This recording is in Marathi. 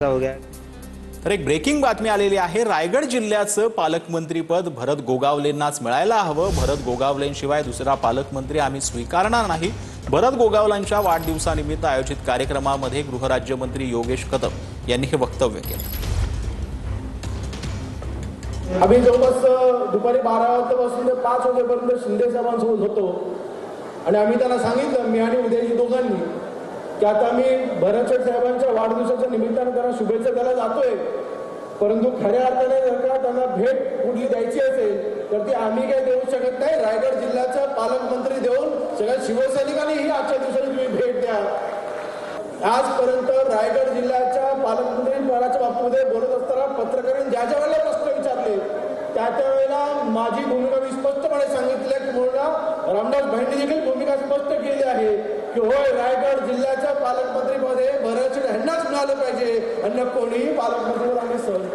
हो गया। तर एक ब्रेकिंग बातमी आलेली आहे। रायगड जिल्ह्याचं पालकमंत्रीपद भरत गोगावलेंनाच मिळायला हवं। भरत गोगावलेंशिवाय दुसरा पालकमंत्री आम्ही स्वीकारणार नाही। भरत गोगावलेंच्या वाढदिवसानिमित्त आयोजित कार्यक्रमामध्ये गृहराज्यमंत्री योगेश कदम यांनी हे वक्तव्य केलं। आम्ही जवळपास दुपारी 12 वाजतापासून ते 5 वाजेपर्यंत शिंदे साहेबांसोबत होतो आणि आम्ही त्यांना सांगितलं, मी आणि उदयजी दोघांनी, की आता आम्ही भरत साहेबांच्या वाढदिवसाच्या निमित्तानं त्यांना शुभेच्छा द्यायला जातोय, परंतु खऱ्या अर्थाने जर का त्यांना भेट कुठली द्यायची असेल तर ती आम्ही काही देऊ शकत नाही। रायगड जिल्ह्याचा पालकमंत्री देऊन सगळ्या शिवसैनिकांनीही आजच्या दिवसाला तुम्ही भेट द्या। आजपर्यंत रायगड जिल्ह्याच्या पालकमंत्री पदाच्या बाबतीमध्ये बोलत असताना पत्रकारांनी ज्या ज्या वेळेला प्रश्न विचारले त्या वेळेला माझी भूमिका मी स्पष्टपणे सांगितलं की म्हणून रामदास भाईंनी देखील भूमिका स्पष्ट केली आहे की होय, रायगड जिल्ह्याच्या पालकमंत्रीपदे भरत ह्यांनाच मिळालं पाहिजे, अन्य कोणीही पालकमंत्रीवर आम्ही सहन